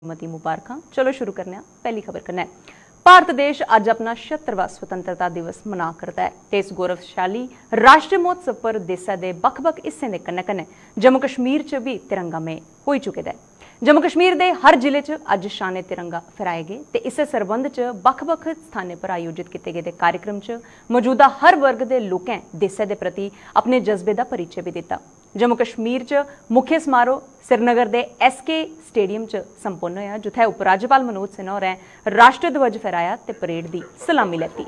मती मुबारक। चलो शुरू करने आं पहली खबर कन्नै। भारत देश अज अपना 76वां स्वतंत्रता दिवस मना करदा है ते इस गौरवशाली राष्ट्रीय महोत्सव पर देशै दे बक्ख-बक्ख हिस्सें दे कन्नै-कन्नै जम्मू कश्मीर च भी तिरंगामय होई चुके दा है। जम्मू कश्मीर दे हर जिले च अज शाने तिरंगा फहराए गए ते इस्सै सरबंध च बक्ख-बक्ख स्थानें पर आयोजित किए गेदे कार्यक्रम च मौजूदा हर वर्ग दे लोकें देशै दे प्रति अपने जज्बे दा परिचय भी दित्ता। जम्मू कश्मीर च मुख्य समारोह श्रीनगर के SK स्टेडियम च संपन्न होया, जिथे उपराज्यपाल मनोज सिन्हा होरें राष्ट्र ध्वज फहराया ते परेड की सलामी लैती।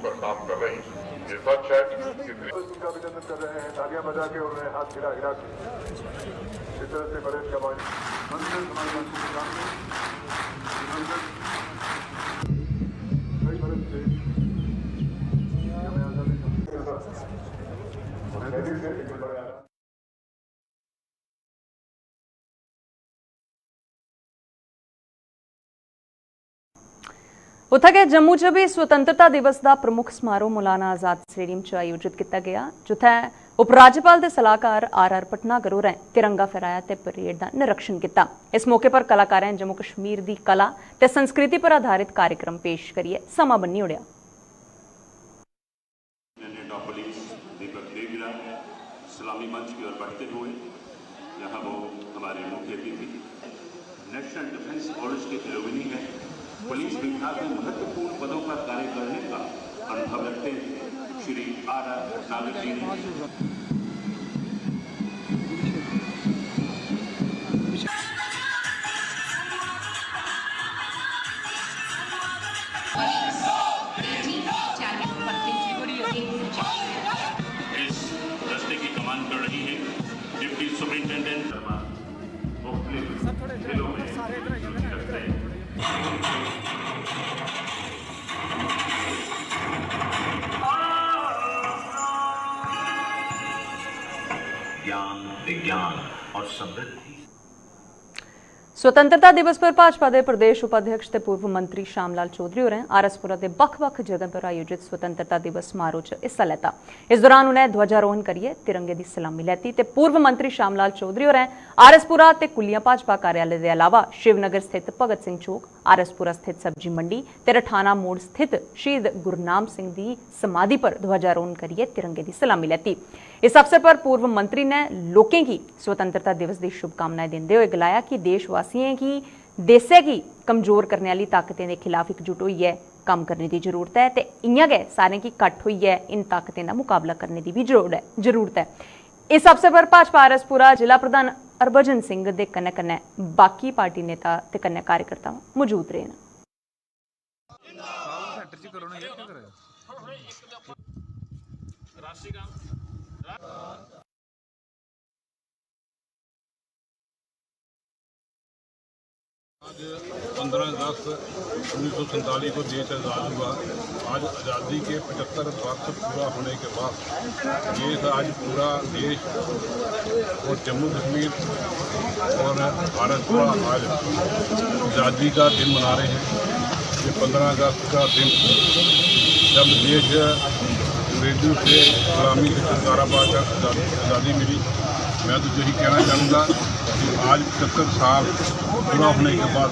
उत्थे गै जम्मू च भी स्वतंत्रता दिवस का प्रमुख समारोह मौलाना आजाद स्टेडियम च आयोजित किया गया, जिथे उपराज्यपाल के सलाहकार RR भटनागर होरें तिरंगा फहराया ते परेड का निरीक्षण किया। इस मौके पर कलाकारें जम्मू कश्मीर की कला ते संस्कृति पर आधारित कार्यक्रम पेश करिए समा बन्नी ओढ़िया। सलामी मंच की ओर बढ़ते हुए यहाँ वो हमारे मुख्य अतिथि नेशनल डिफेंस कॉलेज के फेलोविनी है, पुलिस विभाग में महत्वपूर्ण पदों पर कार्य करने का अनुभव रखते हैं श्री RR भटनागर जी ने इस रस्ते की कमान कर रही है डिप्टी सुपरिंटेंडेंट जिलों में ज्ञान, विज्ञान और समृद्धि। स्वतंत्रता दिवस पर भाजपा के प्रदेश उपाध्यक्ष ते पूर्व मंत्री श्यामलाल चौधरी होरें आरएसपुरा के बक्ख-बक्ख जगह पर आयोजित स्वतंत्रता दिवस समारोह च हिस्सा लैता। इस दौरान उन्हें ध्वजारोहण करिए तिरंगे की सलामी लैती ते पूर्व मंत्री श्यामलाल चौधरी होरें आरएसपुरा ते कुलियां भाजपा कार्यालय के अलावा शिवनगर स्थित भगत सिंह चौक, आरएसपुरा स्थित सब्जी मंडी ते रठाना मोड़ स्थित शहीद गुरनाम सिंह की समाधि पर ध्वजारोहण करिए तिरंगे की सलामी लैती। इस अवसर पर पूर्व मंत्री ने लोगों की स्वतंत्रता दिवस की शुभकामनाएं देते हुए गलाया कि देशवासियों की देशै की कमजोर करने वाली ताकतें के खिलाफ एकजुट होइए काम करने की जरूरत है ते इयां गै सारें की कट्ठ होइए इन ताकतें का मुकाबला करने की भी जरूरत है। इस अवसर पर भाजपा आरएसपुरा जिला प्रधान हरभजन सिंह के कन्नै बाकी पार्टी नेता ते कन्नै कार्यकर्ता मौजूद रहे। आज 15 अगस्त 1947 को देश आज़ाद हुआ। आज आज़ादी के 75 वर्ष पूरा होने के बाद देश आज पूरा देश और जम्मू कश्मीर और भारत पूरा आज आज़ादी का दिन मना रहे हैं। ये 15 अगस्त का दिन जब देश अंग्रेजों से गुलामी से छुटकारा पाकर आज़ादी मिली। मैं तो यही कहना चाहूँगा कि आज 75 साल पूरा होने के बाद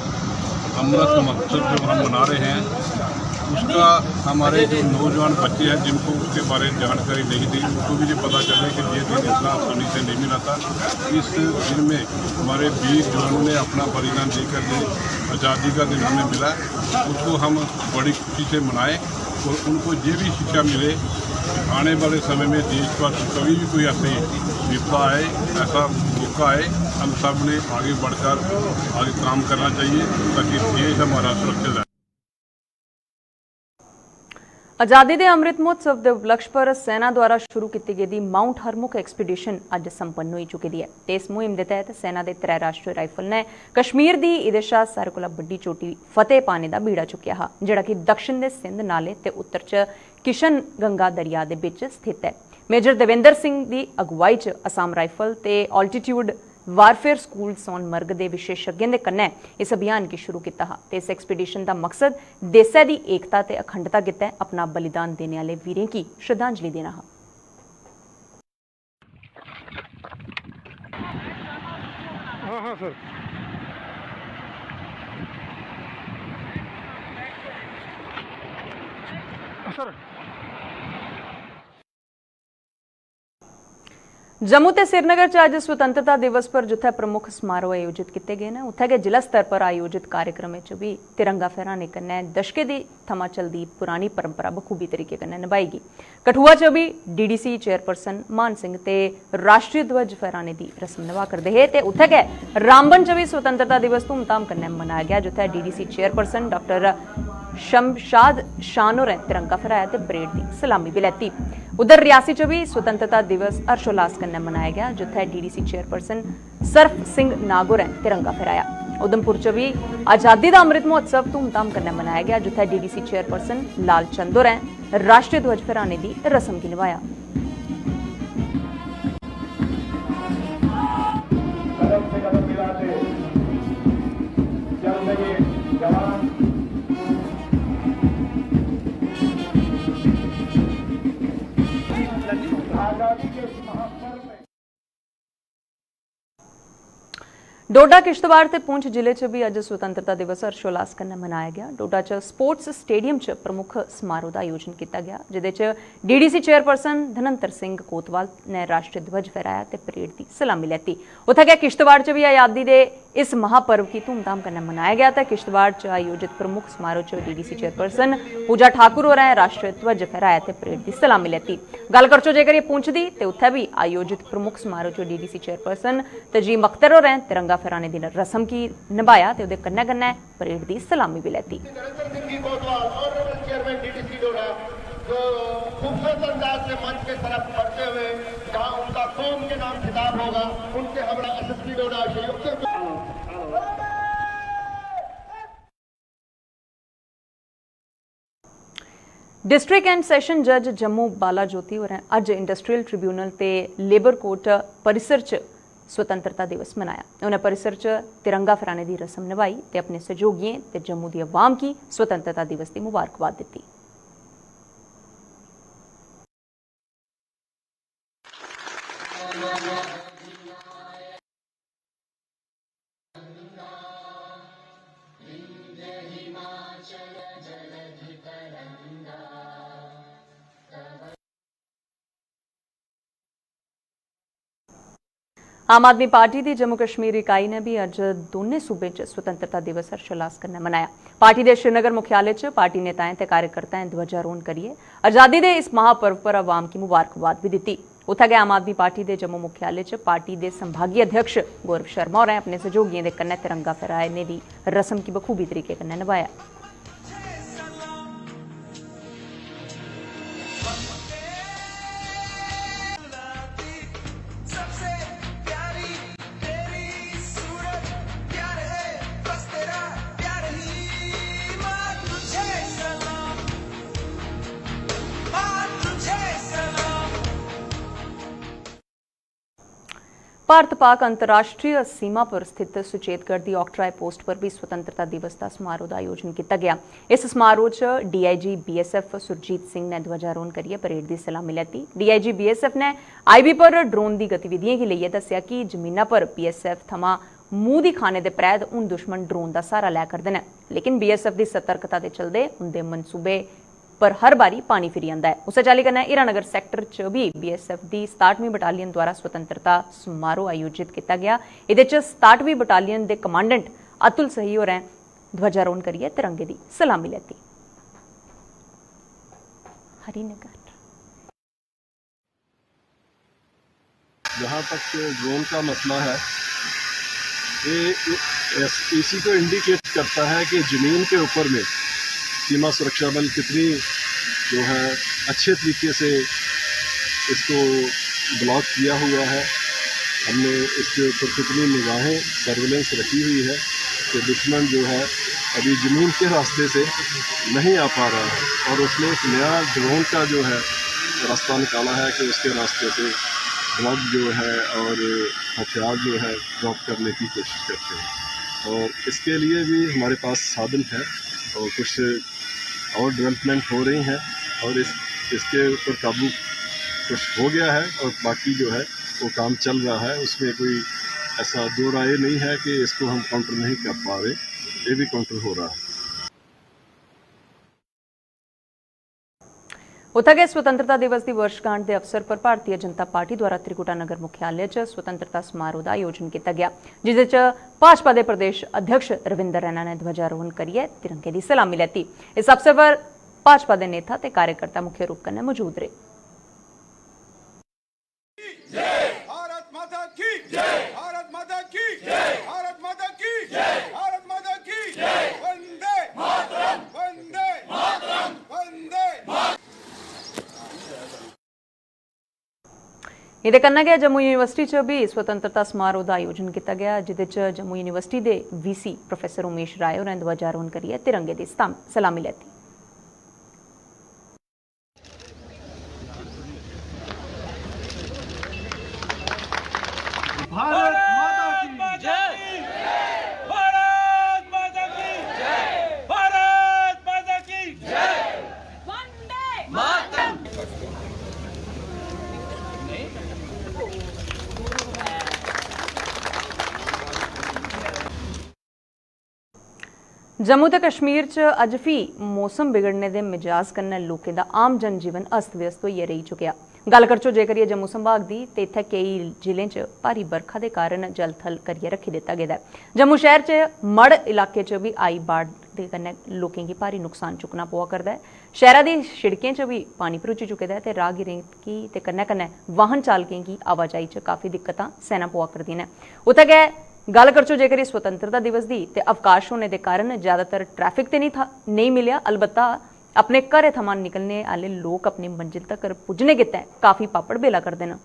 अमृत महोत्सव जो हम मना रहे हैं, उसका हमारे जो नौजवान बच्चे हैं जिनको उसके बारे में जानकारी नहीं थी, उनको भी ये पता चले कि ये दिन इतना आसानी से नहीं मिला था। इस दिन में हमारे वीर जवानों ने अपना बलिदान देकर जो आज़ादी का दिन हमें मिला, उसको हम बड़ी खुशी से मनाएं और उनको ये भी शिक्षा मिले आने वाले समय में देश पर कभी भी कोई ऐसे विपदा आए, ऐसा मौका आए, हम सब ने आगे बढ़कर आगे काम करना चाहिए ताकि देश हमारा सुरक्षित रहे। आजादी के अमृत महोत्सव के उपलक्ष्य पर सेना द्वारा शुरू की गई माउंट हरमुख एक्सपीडिशन अज संपन्न हो चुकी है। इस मुहिम के तहत सेना के 3 राष्ट्रीय राइफल ने कश्मीर की एहदे शा सारे कोला बड़ी चोटी फतेह पाने का बीड़ा चुकया हा, जिहड़ा कि दक्षिण के सिंध नाले ते उत्तर च किशन गंगा दरिया के बीच स्थित है। मेजर देवेंद्र सिंह की अगुवाई च असम राइफल ते ऑल्टीट्यूड वारफेयर स्कूल सोनमर्ग के विशेषज्ञों के कन्नै इस अभियान की शुरू किया हा। इस एक्सपीडिशन का मकसद देशै की एकता ते अखंडता गित्तै अपना बलिदान देने वाले वीरें की श्रद्धांजलि देना हा। हाँ सर। सर। जम्मू ते श्रीनगर च अज स्वतंत्रता दिवस पर जिथे प्रमुख समारोह आयोजित किए गए हैं उत्थे गै जिला स्तर पर आयोजित कार्यक्रम च भी तिरंगा फहराने कन्नै दशके दी थमां चलदी पुरानी परंपरा बखूबी तरीके कन्नै निभाई गई। कठुआ च भी डीडीसी चेयरपर्सन मान सिंह ते राष्ट्रीय ध्वज फहराने की रस्म निभा करदे हे ते उत्थे गै रामबन च भी स्वतंत्रता दिवस धूमधाम कन्नै मनाया गया जिथे डीडीसी चेयरपर्सन डॉक्टर शमशाद शान होरें तिरंगा फहराया ते परेड की सलामी भी लैती। उधर रियासी च भी स्वतंत्रता दिवस हर्षोल्लास कन्नै मनाया गया जिथे डीडीसी चेयरपर्सन सरफ सिंह नाग होरें तिरंगा फहराया। उधमपुर च भी आजादी का अमृत महोत्सव धूमधाम कन्नै मनाया गया जिथे डीडीसी चेयरपर्सन लाल चंद होरें राष्ट्रीय ध्वज फहराने की रस्म की निभाया। डोडा किश्तवाड़ ते पुंछ जिले च भी अज स्वतंत्रता दिवस हर्षोल्लास कन्नै मनाया गया। डोडा च स्पोर्ट्स स्टेडियम च प्रमुख समारोह का आयोजन किया गया जिदे च डीडीसी चेयरपर्सन धनंतर सिंह कोतवाल ने राष्ट्रीय ध्वज फहराया ते परेड की सलामी लैती। उत्थे गै किश्तवाड़ च भी आजादी के इस महापर्व की धूमधाम कन्नै मनाया गया ते किश्तवाड़ च आयोजित प्रमुख समारोह च डीडीसी चेयरपर्सन पूजा ठाकुर होरें राष्ट्रीय ध्वज फहराया ते परेड की सलामी लैती। गल करचो जेकर पुंछ दी ते उत्थे भी आयोजित प्रमुख समारोह च डीडीसी चेयरपर्सन तजीम अख्तर होरें तिरंगा फहराने की रस्म की निभाया ते उहदे कन्नै कन्नै परेड की सलामी भी लैती। खूबसूरत अंदाज से मंच के तरफ बढ़ते हुए जहां उनका कौम के नाम खिताब होगा उनके हमारा SSP Doda district and session जज जम्मू बाला ज्योति होरें अज इंडस्ट्रियल ट्रिब्यूनल ते लेबर कोर्ट परिसर च स्वतंत्रता दिवस मनाया। उन्हें परिसर च तिरंगा फहराने की रस्म निभाई ते अपने सहयोगियों ते जम्मू की अवाम की स्वतंत्रता दिवस की मुबारकबाद दी। आम आदमी पार्टी की जम्मू कश्मीर इकाई ने भी अज दोनों सूबे च स्वतंत्रता दिवस हर्षोल्लास कन्नै मनाया। पार्टी के श्रीनगर मुख्यालय च पार्टी नेताएं ते कार्यकर्ताएं ध्वजारोहण करिए आजादी के इस महापर्व पर अवाम की मुबारकबाद भी दी। उत्थे गै आम आदमी पार्टी के जम्मू मुख्यालय च पार्टी के संभागीय अध्यक्ष गौरव शर्मा होरें अपने सहयोगियों के कन्नै तिरंगा फहराने की रस्म की बखूबी तरीके कन्नै निभाया। भारत पाक अंतर्राष्ट्रीय सीमा पर स्थित सुचेतगढ़ की ऑक्ट्राई पोस्ट पर भी स्वतंत्रता दिवस का समारोह का आयोजन किया गया। इस समारोह च डीआईजी बीएसएफ सुरजीत सिंह ने ध्वजारोहण करिए परेड की सलामी लैती। डीआईजी बीएसएफ ने आईबी पर ड्रोन की गतिविधियों की लेइयै दस्सिया कि जमीना पर बीएसएफ थमां मूंह दी खाने के परैंत हुण दुश्मन ड्रोन का सहारा लै करदे ने, लेकिन बीएसएफ की सतर्कता के चलदे उनके मनसूबे पर हर बारी पानी फिरी आंदा है। उस चाली कन्नै हीरानगर सैक्टर च भी बीएसएफ की 67वीं बटालियन द्वारा स्वतंत्रता समारोह आयोजित किया गया। इहदे च 67वीं बटालियन के कमांडेंट अतुल सही होरें ध्वजारोहण करिए तिरंगे की सलामी लैती। हरिनगर जहाँ तक ड्रोन का मसला है, ये इसी को इंडिकेट करता है कि ज़मीन के ऊपर में सीमा सुरक्षा बल कितनी जो है अच्छे तरीके से इसको ब्लॉक किया हुआ है। हमने इसके ऊपर कितनी निगाहें सर्विलेंस रखी हुई है कि दुश्मन जो है अभी ज़मीन के रास्ते से नहीं आ पा रहा है और उसने एक नया ड्रोन का जो है रास्ता निकाला है कि उसके रास्ते से ड्रग जो है और हथियार जो है ड्रॉप करने की कोशिश करते हैं। और इसके लिए भी हमारे पास साधन है और कुछ और डेवलपमेंट हो रही हैं और इसके ऊपर काबू कुछ हो गया है और बाकी जो है वो काम चल रहा है। उसमें कोई ऐसा दो राय नहीं है कि इसको हम काउंटर नहीं कर पा रहे, ये भी काउंटर हो रहा है। उत्थे स्वतंत्रता दिवस की वर्षगांठ के अवसर पर भारतीय जनता पार्टी द्वारा त्रिकुटा नगर मुख्यालय च स्वतंत्रता समारोह का आयोजन किया गया, जिस भाजपा के प्रदेश अध्यक्ष रविंदर रैना ने ध्वजारोहण करिए तिरंगे की सलामी लेती। इस अवसर पर भाजपा के नेता ते कार्यकर्ता मुख्य रूप कन्नै मौजूद रहे। भारत माता की जय, भारत माता की जय, भारत माता की जय, भारत माता की जय, वंदे मातरम, वंदे मातरम, वंदे मातरम। ਇਹਦੇ कन्नै गै जम्मू यूनिवर्सिटी च भी स्वतंत्रता समारोह का आयोजन किया गया, जिस जम्मू यूनिवर्सिटी के वीसी प्रोफैसर उमेश राय होरें ध्वजारोहण करिए तिरंगे की सलामी लेती। भारत माता की जय, भारत माता की जय, भारत माता की जय, वंदे मातरम। जम्मू ते कश्मीर च अज भी मौसम बिगड़ने के मिजाज कन्नै लोकें दा आम जनजीवन अस्त व्यस्त होइए रही चुकिया। गल करचो जे करिए जम्मू संभाग की तो इत्थै कई जिलें च भारी बरखा के कारण जल थल करिए रखी दिता गया है। जम्मू शहर च मड़ इलाके च भी आई बाढ़ के कन्नै लोकें की भारी नुकसान चुकना पवा करदा है। शहरा दी शिड़कें च भी पानी भरोची चुके दा है ते राहगीरें की ते कन्नै कन्नै वाहन चालकें की आवाजाही च काफ़ी दिक्कतां सहना पवा करदियां ने। उत्थै गै गल करचो जेकर स्वतंत्रता दिवस की तो अवकाश होने के कारण ज़्यादातर ट्रैफिक तो नहीं मिलिया, अलबत्ता अपने घरें थमां निकलने वाले लोग अपनी मंजिल तक पुज्जने गित्तै काफ़ी पापड़ बेला करते हैं।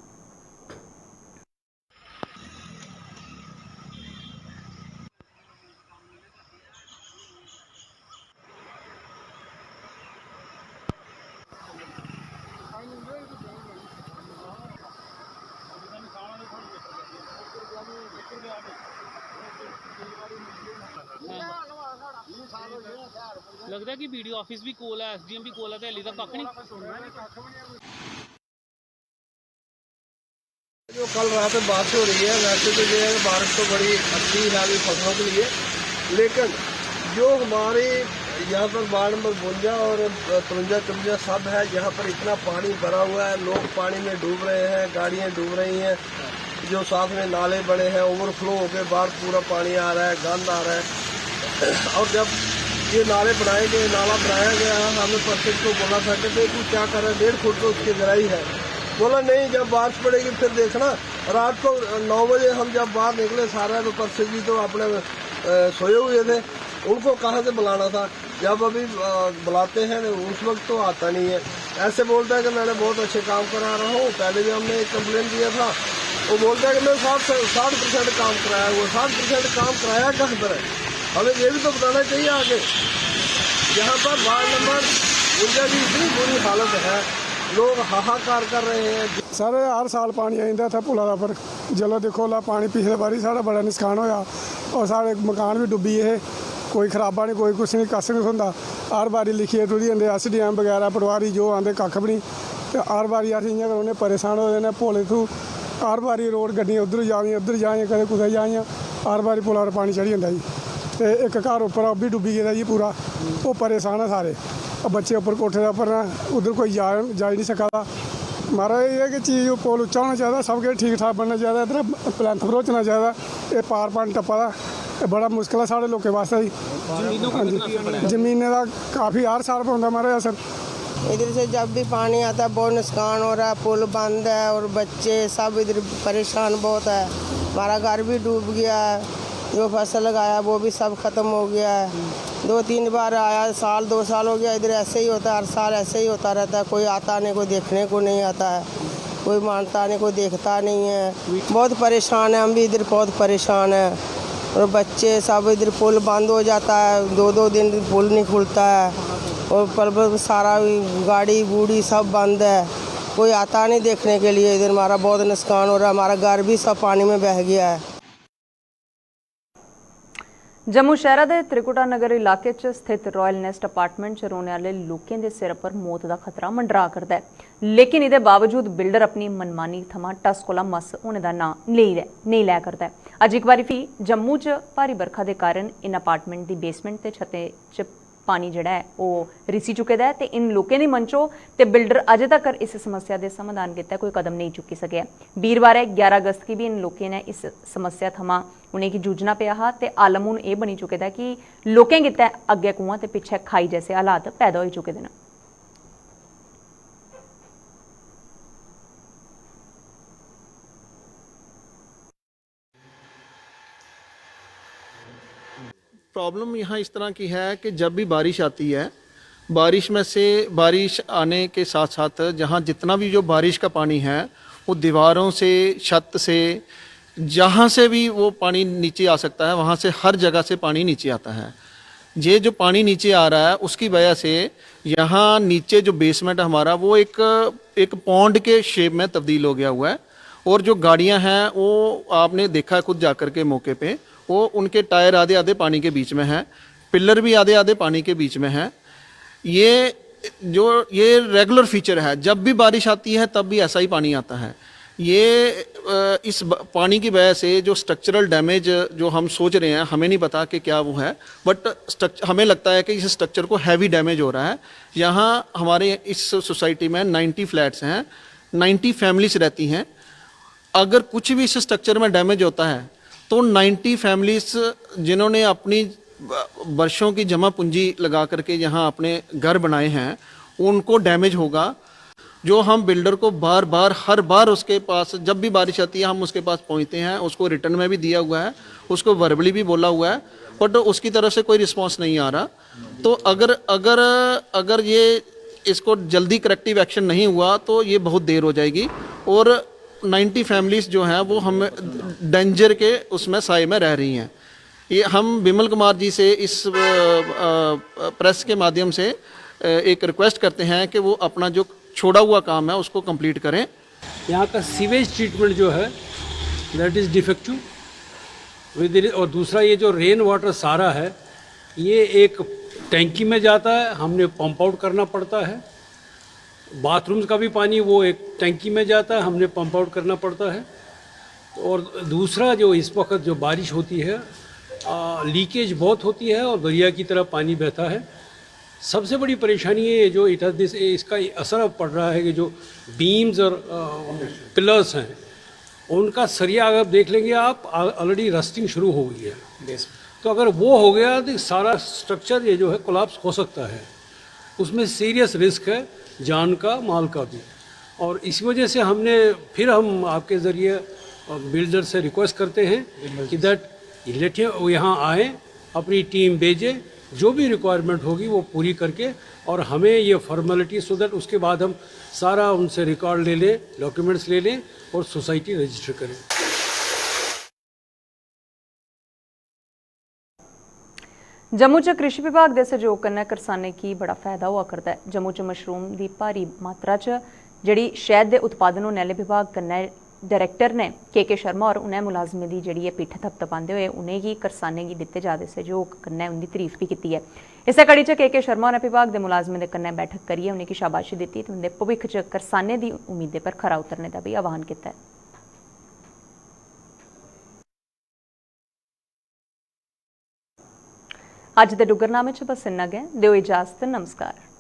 लगता है कि बीडीओ ऑफिस भी कोल है, एसडीएम भी कोल है, तो हली तक कख नहीं। जो कल रात में बारिश हो रही है, वैसे तो जो है बारिश तो बड़ी अच्छी है अभी फसलों के लिए, लेकिन जो हमारे यहाँ पर वार्ड नंबर 52 और 53 सब है, यहाँ पर इतना पानी भरा हुआ है, लोग पानी में डूब रहे हैं, गाड़ियाँ डूब रही हैं, जो साथ में नाले बड़े हैं ओवरफ्लो होकर बाहर पूरा पानी आ रहा है, गंद आ रहा है। और जब ये नाले बनाए गए, नाला बनाया गया, हमने परसेंट को बोला था कि भाई तू क्या कर रहा है, 1.5 फुट तो उसकी गहराई है। बोला नहीं, जब बारिश पड़ेगी फिर देखना। रात को 9 बजे हम जब बाहर निकले सारा, तो परसेंट जी तो अपने सोए हुए थे, उनको कहाँ से बुलाना था। जब अभी बुलाते हैं उस वक्त तो आता नहीं है, ऐसे बोलता है कि मैंने बहुत अच्छे काम करा रहा हूँ। पहले भी हमने एक कंप्लेन दिया था, वो बोलता है कि मैं 60% काम कराया हुआ। 60% काम कराया कहाँ पर है, हमें ये भी तो बताना चाहिए आगे। यहाँ पर वार्ड नंबर 52 की इतनी बुरी हालत है, लोग हाहाकार कर रहे हैं। सर हर साल पानी आइंदा था पुला दा, पर जलो देखो ला पानी पिछले बारी साढ़ा बड़ा नुकसान होया और साढ़े मकान भी डुब्बी है, कोई खराबा नहीं, कोई कुछ नहीं, कस नहीं होंदा। हर बारी लिखिए टुरी जंदे एसडीएम वगैरह पटवारी जो आंदे कख भी नहीं, ते हर बारी अस इ'यां करोने परेशान हो जाने भोले थ्रू। हर बारी रोड गड्डियां उधर जाइयां उधर जाइयां, कदें कुदै जाइयां, हर बारी पुला पर पानी चढ़ी जंदा जी। ते एक घर उप्पर ओह् बी डुब्बी गेदा जी पूरा, वो परेशान है सारे। बच्चे उप्पर कोठे दे उप्पर न, उधर कोई जाई नहीं सका दा। महाराज ये कि चीज़ पुल उच्चा होना चाहिए, सब किश ठीक ठाक बनना चाहिए, इधर प्लैंथ भरोचना चाहिए। ये पार पानी टप्पा दा बड़ा मुश्किल है साढ़े लोगों वास्ते जी। जमीनें का काफ़ी हर साल पौंदा महाराज असर। इधर से जब भी पानी आता है बहुत नुकसान हो रहा है, पुल बंद है और बच्चे सब इधर परेशान बहुत है। हमारा घर भी डूब गया है, जो फसल लगाया वो भी सब ख़त्म हो गया है। 2-3 बार आया, साल 2 साल हो गया, इधर ऐसे ही होता है, हर साल ऐसे ही होता रहता है। कोई आता नहीं, कोई देखने को नहीं आता है, कोई मानता नहीं, कोई देखता नहीं है। बहुत परेशान है, हम भी इधर बहुत परेशान है। और बच्चे सब इधर पुल बंद हो जाता है, 2-2 दिन पुल नहीं खुलता है, और पल सारा गाड़ी बूढ़ी सब बंद है, कोई आता नहीं देखने के लिए। इधर हमारा बहुत नुकसान हो रहा है, हमारा घर भी सब पानी में बह गया है। जम्मू शहर के त्रिकुटा नगर इलाके च स्थित रॉयल नेस्ट अपार्टमेंट च रौहने वाले लोगों के सिर पर मौत का खतरा मंडरा करता है, लेकिन इसके बावजूद बिल्डर अपनी मनमानी थमां टस कोला मस होने का नां नहीं लै करता है। अज एक बारी फ्ही जम्मू च भारी बरखा के कारण इन अपार्टमेंट की बेसमेंट ते छतें च पानी जिहड़ा है वो रिसी चुके दा है ते इन लोकें दी मंचो ते बिल्डर अजे तक इस समस्या के समाधान किता कोई कदम नहीं चुकी सके। वीरवार 11 अगस्त की भी इन लोकें ने इस समस्या थमां उनेंगी जूझना पिया हा ते आलम हुण एह बनी चुके दा कि लोकें गित्तै अग्गे कुआं ते पिच्छे खाई जैसे हालात पैदा हो चुके हैं। प्रॉब्लम यहाँ इस तरह की है कि जब भी बारिश आती है, बारिश आने के साथ साथ जहाँ जितना भी जो बारिश का पानी है वो दीवारों से, छत से, जहाँ से भी वो पानी नीचे आ सकता है वहाँ से हर जगह से पानी नीचे आता है। ये जो पानी नीचे आ रहा है उसकी वजह से यहाँ नीचे जो बेसमेंट हमारा वो एक पॉन्ड के शेप में तब्दील हो गया हुआ है। और जो गाड़ियाँ हैं वो आपने देखा खुद जाकर के मौके पे, वो उनके टायर आधे आधे पानी के बीच में हैं, पिलर भी आधे आधे पानी के बीच में हैं। ये रेगुलर फीचर है, जब भी बारिश आती है तब भी ऐसा ही पानी आता है। ये इस पानी की वजह से जो स्ट्रक्चरल डैमेज जो हम सोच रहे हैं, हमें नहीं पता कि क्या वो है, बट हमें लगता है कि इस स्ट्रक्चर को हैवी डैमेज हो रहा है। यहाँ हमारे इस सोसाइटी में 90 फ्लैट्स हैं, 90 फैमिलीज रहती हैं। अगर कुछ भी इस स्ट्रक्चर में डैमेज होता है तो 90 फैमिलीज जिन्होंने अपनी वर्षों की जमा पूंजी लगा करके यहाँ अपने घर बनाए हैं उनको डैमेज होगा। जो हम बिल्डर को हर बार उसके पास जब भी बारिश आती है हम उसके पास पहुँचते हैं, उसको रिटर्न में भी दिया हुआ है, उसको वर्बली भी बोला हुआ है, बट उसकी तरफ से कोई रिस्पॉन्स नहीं आ रहा। तो अगर ये इसको जल्दी करेक्टिव एक्शन नहीं हुआ तो ये बहुत देर हो जाएगी और 90 फैमिलीज जो हैं वो हम डेंजर के उसमें साए में रह रही हैं। ये हम विमल कुमार जी से इस प्रेस के माध्यम से एक रिक्वेस्ट करते हैं कि वो अपना जो छोड़ा हुआ काम है उसको कंप्लीट करें। यहाँ का सीवेज ट्रीटमेंट जो है दैट इज़ डिफेक्टिव और दूसरा ये जो रेन वाटर सारा है ये एक टैंकी में जाता है, हमने पंप आउट करना पड़ता है। बाथरूम्स का भी पानी वो एक टैंकी में जाता है, हमने पंप आउट करना पड़ता है। और दूसरा जो इस वक्त जो बारिश होती है लीकेज बहुत होती है और दरिया की तरह पानी बहता है। सबसे बड़ी परेशानी है जो इसका असर पड़ रहा है कि जो बीम्स और पिलर्स हैं उनका सरिया अगर देख लेंगे आप ऑलरेडी रस्टिंग शुरू हो गई है। तो अगर वो हो गया तो सारा स्ट्रक्चर ये जो है कोलैप्स हो सकता है, उसमें सीरियस रिस्क है जान का माल का भी। और इसी वजह से हम आपके ज़रिए बिल्डर से रिक्वेस्ट करते हैं कि दैट यहाँ आए, अपनी टीम भेजें, जो भी रिक्वायरमेंट होगी वो पूरी करके और हमें ये फॉर्मेलिटी सो दैट उसके बाद हम सारा उनसे रिकॉर्ड ले लें, डॉक्यूमेंट्स ले लें और सोसाइटी रजिस्टर करें। जम्मू च कृषि विभाग के सहयोग कन्नै करसानें गी बड़ा फायदा हुआ करता है। जम्मू च मशरूम की भारी मात्रा च जिहड़ी शहद के उत्पादन होने आह्ले विभाग कन्नै डायरैक्टर ने के शर्मा और उन्हें मुलाजमें की जिहड़ी पिट्ठ थपथपांदे होए उनेंगी करसानें गी दित्ते जा'रदे सहयोग कन्नै उंदी तरीफ भी कीती है। इस कड़ी च के शर्मा होरें विभाग के मुलाजमें दे कन्नै बैठक करियै उनेंगी शाबाशी दित्ती ते उंदे भविक्ख च करसानें दी उम्मीदें पर खरा उतरने का भी आह्वान कीता है। अज दे डुग्गरनामे च बस इन्ना गै। दिओ इजाजत, नमस्कार।